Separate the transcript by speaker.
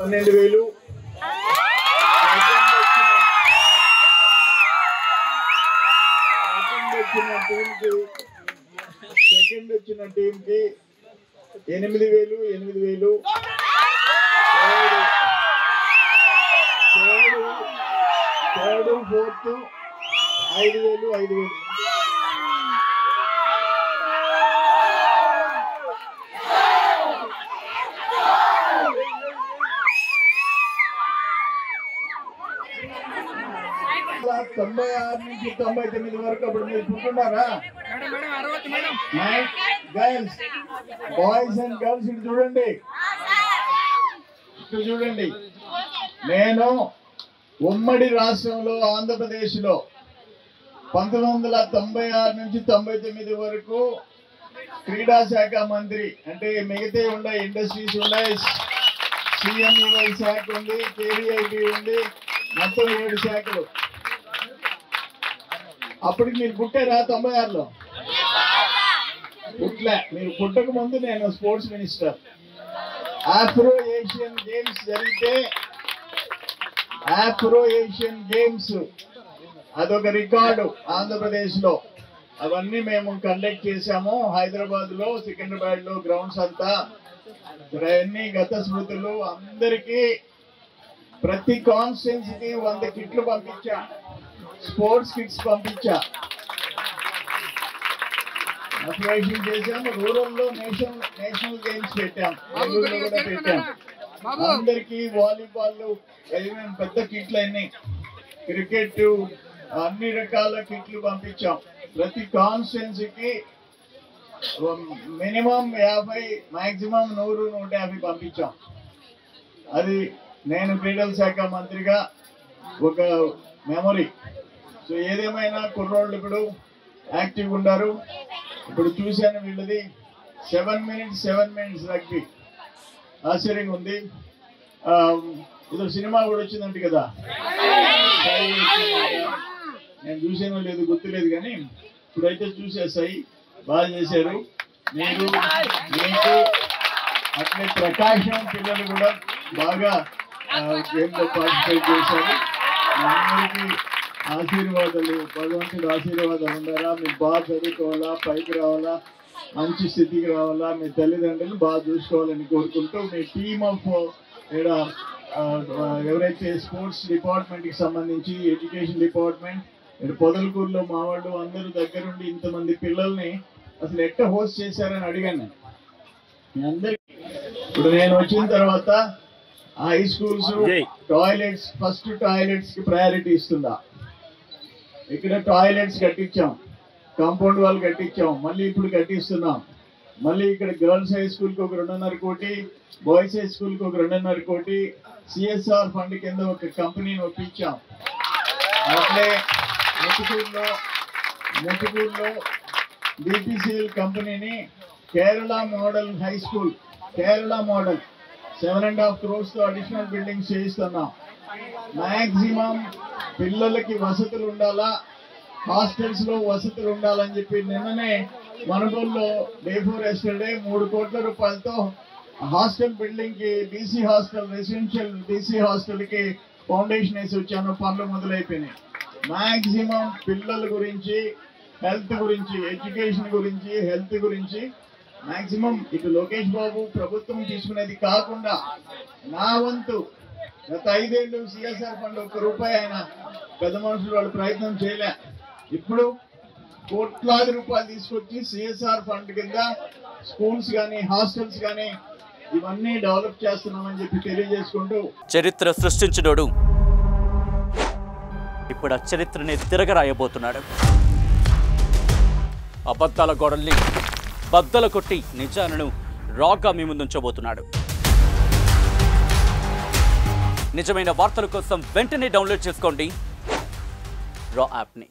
Speaker 1: 12,000 second వచ్చిన టీంకి 8,000 third fourth 5,000 96 నుంచి 99 వరకు అప్పుడు మీరు పుట్టున్నారా? గర్ల్స్, బాయ్స్ అండ్ గర్ల్స్ ఇటు చూడండి. నేను ఉమ్మడి రాష్ట్రంలో ఆంధ్రప్రదేశ్లో 1996 నుంచి 99 వరకు క్రీడా శాఖ మంత్రి, అంటే మిగతా ఉండే ఇండస్ట్రీస్ ఉన్నాయి, CMEY శాఖ ఉంది, KVIT ఉంది, మొత్తం 7 శాఖలు. అప్పటికి మీరు పుట్టారా? 96లో పుట్లే. మీరు పుట్టక ముందు నేను sports minister. Afro Asian games జరిగితే అదొక రికార్డు ఆంధ్రప్రదేశ్ లో. అవన్నీ మేము కండక్ట్ చేశాము హైదరాబాద్ లో, సికింద్రాబాద్ లో గ్రౌండ్స్ అంతా. అన్ని గత స్మృతులు. అందరికీ ప్రతి కాన్స్టిట్యున్సీకి 100 కిట్లు పంపించా, స్పోర్ట్స్ కిట్స్ పంపించా. అప్లికేషన్ చేశాము. రూరల్ లో నేషనల్ గేమ్స్ పెట్టాం, నెల్లూరులో కూడా పెట్టాం. అందరికి వాలీబాల్ పెద్ద కిట్లు అన్ని, క్రికెట్ అన్ని రకాల కిట్లు పంపించాం. ప్రతి కాన్స్టిట్యున్సీకి మినిమం 50, మాక్సిమం 100, 150 పంపించాం. అది నేను క్రీడల శాఖ మంత్రిగా ఒక మెమరీ. సో ఏదేమైనా కుర్రోళ్ళు ఇప్పుడు యాక్టివ్గా ఉన్నారు. ఇప్పుడు చూశాను వీళ్ళది 7 minutes రగ్బీ, ఆశ్చర్యంగా ఉంది. ఇది సినిమా కూడా వచ్చిందంట కదా, నేను చూసానో లేదు గుర్తులేదు, కానీ ఇప్పుడైతే చూసేసాయి. బాగా చేశారు. మీకు అట్లే ప్రకాశం పిల్లలు కూడా బాగా గేమ్లో పార్టిసిపేట్ చేశారు. అందరికీ ఆశీర్వాదాలు, భగవంతుడు ఆశీర్వాదాలు ఉండాలా. మీరు బాగా చదువుకోవాలా, పైకి రావాలా, మంచి స్థితికి రావాలా, మీ తల్లిదండ్రులు బాగా చూసుకోవాలని కోరుకుంటూ మీ టీమ్ ఆఫ్ ఎవరైతే స్పోర్ట్స్ డిపార్ట్మెంట్కి సంబంధించి, ఎడ్యుకేషన్ డిపార్ట్మెంట్, పొదలకూరులో మా వాళ్ళు అందరూ దగ్గరుండి ఇంతమంది పిల్లల్ని అసలు ఎట్లా హోస్ట్ చేశారని అడిగాను నేను అందరికి. ఇప్పుడు నేను వచ్చిన తర్వాత high schools toilets, first toilets కి ప్రయారిటీ ఇస్తుందా. ఇక్కడ టాయిలెట్స్ కట్టించాం, కాంపౌండ్ వాల్ కట్టించాం, మళ్ళీ ఇప్పుడు కట్టిస్తున్నాం. మళ్ళీ ఇక్కడ గర్ల్స్ హై స్కూల్కి ఒక 2.5 కోటి, బాయ్స్ హై స్కూల్కి ఒక 2.5 కోటి CSR ఫండ్ కింద ఒక కంపెనీని ఒప్పించాం. అట్లే మెట్టుకూరులో BPCL కంపెనీని Kerala model high school, Kerala model 7.5 crores తో అడిషనల్ బిల్డింగ్స్ చేయిస్తున్నాం. మాక్సిమం పిల్లలకి వసతులు ఉండాలా, హాస్టల్స్ లో వసతులు ఉండాలని చెప్పి నిన్ననే మనుగోలులో డే 4 ఎస్టర్డే 3 కోట్ల రూపాయలతో హాస్టల్ బిల్డింగ్ కి, BC hostel, residential BC hostel కి ఫౌండేషన్ వేసి వచ్చాను. పనులు మొదలైపోయినాయి. మాక్సిమం పిల్లల గురించి, హెల్త్ గురించి, ఎడ్యుకేషన్ గురించి, హెల్త్ గురించి మాక్సిమం ఇటు లోకేష్ బాబు ప్రభుత్వం తీసుకునేది కాకుండా నా వంతు గత 5 ఏళ్ళు CSR ఫండ్ 1 రూపాయి ఆయన పెద్ద మనుషులు వాళ్ళు ప్రయత్నం చేయలే. ఇప్పుడు కోట్లాది రూపాయలు తీసుకొచ్చి CSR ఫండ్ కింద స్కూల్స్ కానీ, హాస్టల్స్ కానీ ఇవన్నీ డెవలప్ చేస్తున్నామని చెప్పి తెలియజేసుకుంటూ,
Speaker 2: చరిత్ర సృష్టించినోడు ఇప్పుడు ఆ చరిత్రని తిరగరాయబోతున్నాడు. అబద్ధాల గోడల్ని బద్దలు కొట్టి నిజాలను రాగా మీ ముందుంచబోతున్నాడు. నిజమైన వార్తల కోసం వెంటనే డౌన్లోడ్ చేసుకోండి రా యాప్ని.